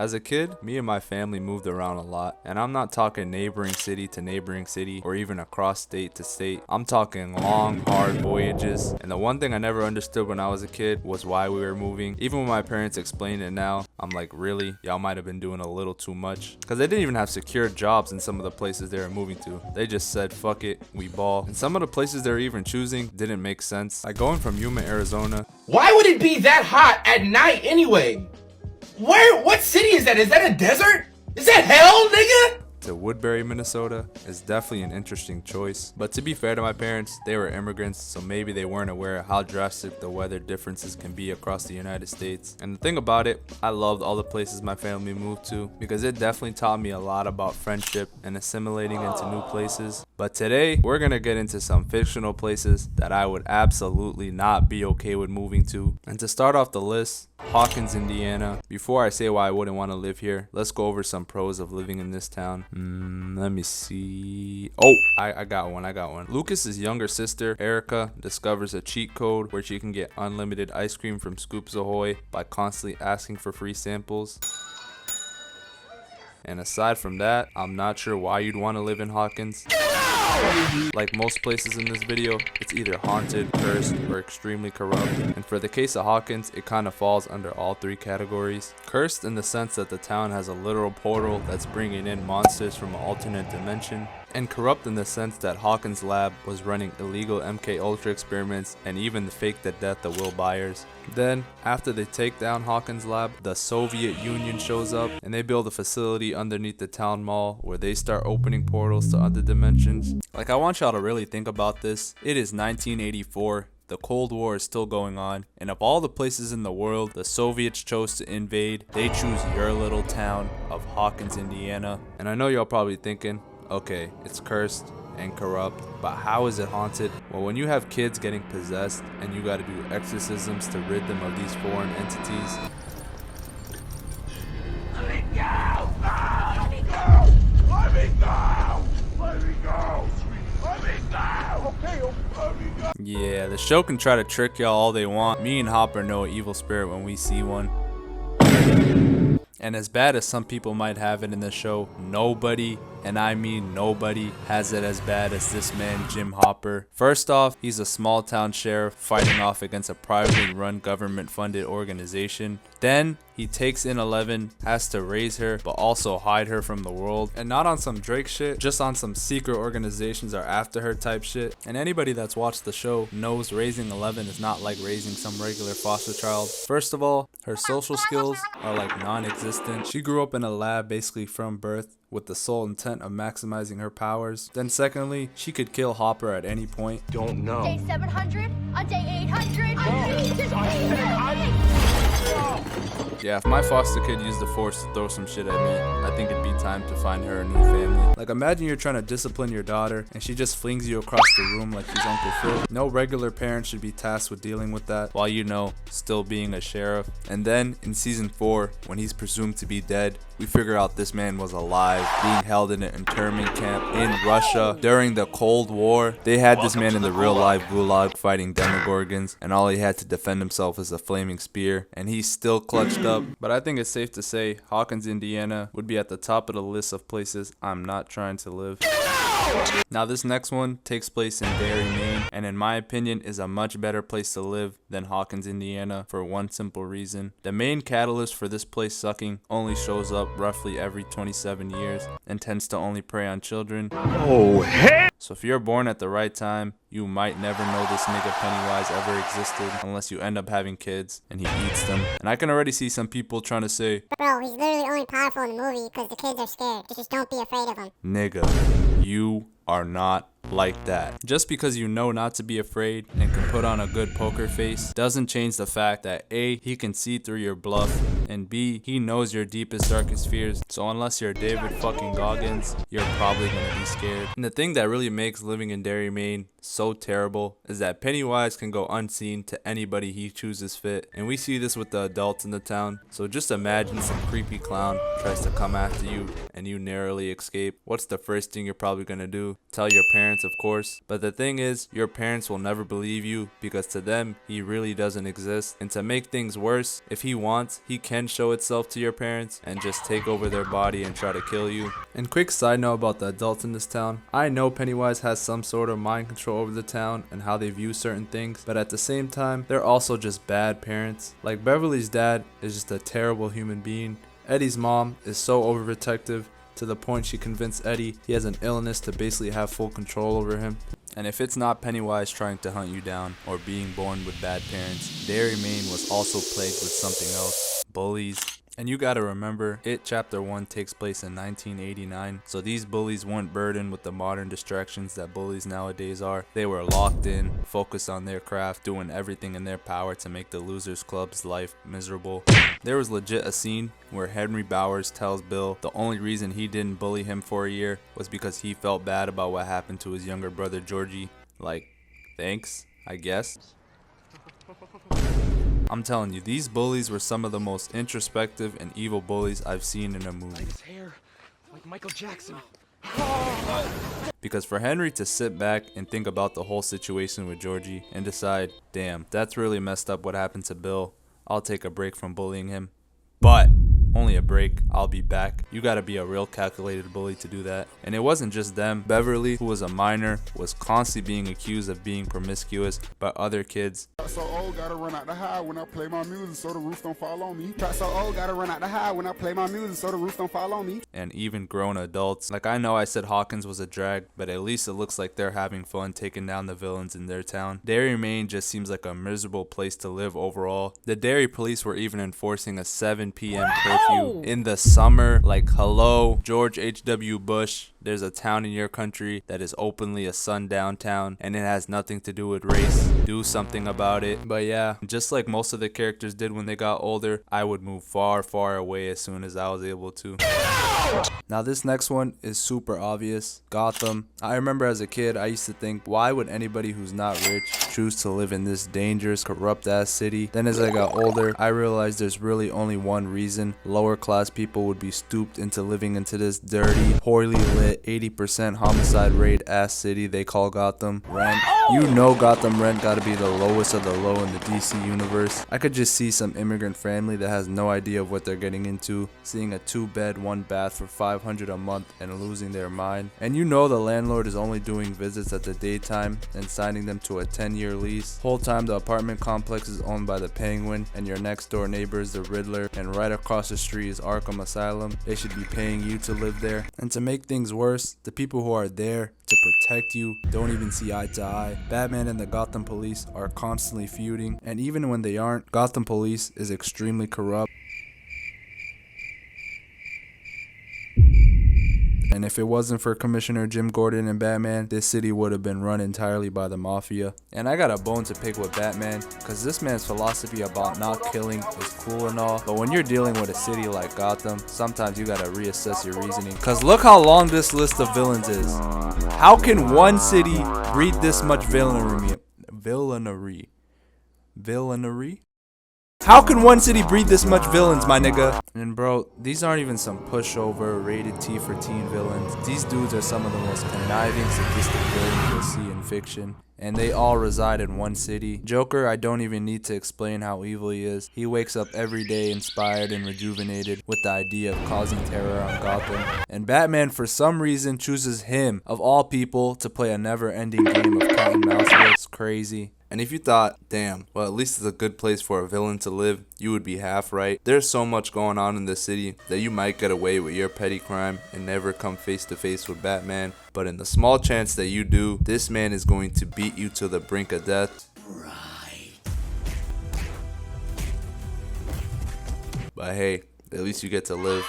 As a kid, me and my family moved around a lot, and I'm not talking neighboring city to neighboring city or even across state to state. I'm talking long, hard voyages. And the one thing I never understood when I was a kid was why we were moving. Even when my parents explain it now, I'm like, really? Y'all might have been doing a little too much. Because they didn't even have secure jobs in some of the places they were moving to. They just said, fuck it, we ball. And some of the places they were even choosing didn't make sense. Like going from Yuma, Arizona. Why would it be that hot at night anyway? What city is that? Is that a desert? Is that hell, nigga? To Woodbury, Minnesota is definitely an interesting choice. But to be fair to my parents, they were immigrants, so maybe they weren't aware of how drastic the weather differences can be across the United States. And the thing about it, I loved all the places my family moved to because it definitely taught me a lot about friendship and assimilating into new places. But today, we're gonna get into some fictional places that I would absolutely not be okay with moving to. And to start off the list, Hawkins, Indiana. Before I say why I wouldn't want to live here, let's go over some pros of living in this town. Let me see. Oh, I got one. Lucas's younger sister, Erica, discovers a cheat code where she can get unlimited ice cream from Scoops Ahoy by constantly asking for free samples. And aside from that, I'm not sure why you'd want to live in Hawkins. Like most places in this video, it's either haunted, cursed, or extremely corrupt. And for the case of Hawkins, it kind of falls under all three categories. Cursed in the sense that the town has a literal portal that's bringing in monsters from an alternate dimension. And corrupt in the sense that Hawkins' lab was running illegal MK Ultra experiments and even faked the death of Will Byers. Then, after they take down Hawkins' lab, the Soviet Union shows up and they build a facility underneath the town mall where they start opening portals to other dimensions. Like, I want y'all to really think about this. It is 1984. The Cold War is still going on, and of all the places in the world the Soviets chose to invade, they choose your little town of Hawkins, Indiana. And I know y'all probably thinking, okay, it's cursed and corrupt, but how is it haunted? Well, when you have kids getting possessed and you gotta do exorcisms to rid them of these foreign entities. Let me go! Let me go! Let me go! Let me go! Let me go! Okay, let me go! Yeah, the show can try to trick y'all all they want. Me and Hopper know an evil spirit when we see one. And as bad as some people might have it in the show, nobody, and I mean nobody, has it as bad as this man, Jim Hopper. First off, he's a small town sheriff fighting off against a privately run government funded organization. Then he takes in 11, has to raise her, but also hide her from the world. And not on some Drake shit, just on some secret organizations are after her type shit. And anybody that's watched the show knows raising 11 is not like raising some regular foster child. First of all, her social skills are like non-existent. She grew up in a lab basically from birth, with the sole intent of maximizing her powers. Then secondly, she could kill Hopper at any point. Don't know. Day 700, on day 800, Yeah, if my foster kid used the force to throw some shit at me, I think it'd be time to find her a new family. Like, imagine you're trying to discipline your daughter and she just flings you across the room like she's Uncle Phil. No regular parent should be tasked with dealing with that while, you know, still being a sheriff. And then in season 4, when he's presumed to be dead, we figure out this man was alive, being held in an internment camp in Russia during the Cold War. They had this man in the real life gulag fighting demogorgons, and all he had to defend himself is a flaming spear, and he's still clutched up. But I think it's safe to say Hawkins, Indiana would be at the top of the list of places I'm not trying to live. Now this next one takes place in Derry, Maine, and in my opinion is a much better place to live than Hawkins, Indiana, for one simple reason. The main catalyst for this place sucking only shows up roughly every 27 years and tends to only prey on children. Oh, hell! So if you're born at the right time, you might never know this nigga Pennywise ever existed unless you end up having kids and he eats them. And I can already see some people trying to say, bro, he's literally only powerful in the movie because the kids are scared. Just don't be afraid of him. nigga, you are not like that. Just because you know not to be afraid and can put on a good poker face doesn't change the fact that A, he can see through your bluff, and B, he knows your deepest, darkest fears. So unless you're David fucking Goggins, you're probably gonna be scared. And the thing that really makes living in Derry, Maine so terrible is that Pennywise can go unseen to anybody he chooses fit, and we see this with the adults in the town. So just imagine some creepy clown tries to come after you and you narrowly escape. What's the first thing you're probably gonna do? Tell your parents, of course. But the thing is, your parents will never believe you because to them, he really doesn't exist. And to make things worse, if he wants, he can show itself to your parents and just take over their body and try to kill you. And quick side note about the adults in this town, I know Pennywise has some sort of mind control over the town and how they view certain things, but at the same time, they're also just bad parents. Like Beverly's dad is just a terrible human being. Eddie's mom is so overprotective to the point she convinced Eddie he has an illness to basically have full control over him. And if it's not Pennywise trying to hunt you down or being born with bad parents, Derry, Maine was also plagued with something else: bullies. And you gotta remember, It Chapter 1 takes place in 1989, so these bullies weren't burdened with the modern distractions that bullies nowadays are. They were locked in, focused on their craft, doing everything in their power to make the Losers Club's life miserable. There was legit a scene where Henry Bowers tells Bill the only reason he didn't bully him for a year was because he felt bad about what happened to his younger brother Georgie. Like, thanks, I guess. I'm telling you, these bullies were some of the most introspective and evil bullies I've seen in a movie. His hair, like Michael Jackson. Because for Henry to sit back and think about the whole situation with Georgie and decide, damn, that's really messed up what happened to Bill, I'll take a break from bullying him. But only a break, I'll be back. You gotta be a real calculated bully to do that. And it wasn't just them. Beverly, who was a minor, was constantly being accused of being promiscuous by other kids. So old, gotta run out the high when I play my music so the roof don't fall on me. So old, gotta run out the high when I play my music so the roof don't fall on me. And even grown adults. Like, I know I said Hawkins was a drag, but at least it looks like they're having fun taking down the villains in their town. Derry, Maine just seems like a miserable place to live overall. The Derry police were even enforcing a 7 p.m. curfew in the summer. Like, hello, George H.W. Bush, there's a town in your country that is openly a sundown town, and it has nothing to do with race. Do something about it. But yeah, just like most of the characters did when they got older, I would move far, far away as soon as I was able to. Now this next one is super obvious. Gotham. I remember as a kid, I used to think, why would anybody who's not rich choose to live in this dangerous, corrupt ass city? Then as I got older, I realized there's really only one reason. Lower class people would be stooped into living into this dirty, poorly lit, 80% homicide rate ass city they call Gotham. Rent. You know Gotham rent gotta be the lowest of the low in the DC universe. I could just see some immigrant family that has no idea of what they're getting into, seeing a 2-bed, 1-bath for $500 a month and losing their mind. And you know the landlord is only doing visits at the daytime and signing them to a 10-year lease. Whole time the apartment complex is owned by the Penguin, and your next door neighbor is the Riddler, and right across the street is Arkham Asylum. They should be paying you to live there. And to make things worse, the people who are there to protect you don't even see eye to eye. Batman and the Gotham police are constantly feuding, and even when they aren't, Gotham police is extremely corrupt. And if it wasn't for Commissioner Jim Gordon and Batman, this city would have been run entirely by the mafia. And I got a bone to pick with Batman, because this man's philosophy about not killing is cool and all, but when you're dealing with a city like Gotham, sometimes you gotta reassess your reasoning. Because look how long this list of villains is. How can one city breed this much villainy? How can one city breed this much villains, my nigga? And bro, these aren't even some pushover, rated T for teen villains. These dudes are some of the most conniving, sadistic villains you'll see in fiction. And they all reside in one city. Joker, I don't even need to explain how evil he is. He wakes up every day inspired and rejuvenated with the idea of causing terror on Gotham. And Batman, for some reason, chooses him, of all people, to play a never-ending game of cat and mouse. It's crazy. And if you thought, damn, well, at least it's a good place for a villain to live, you would be half right. There's so much going on in this city that you might get away with your petty crime and never come face to face with Batman. But in the small chance that you do, this man is going to beat you to the brink of death. Right. But hey, at least you get to live.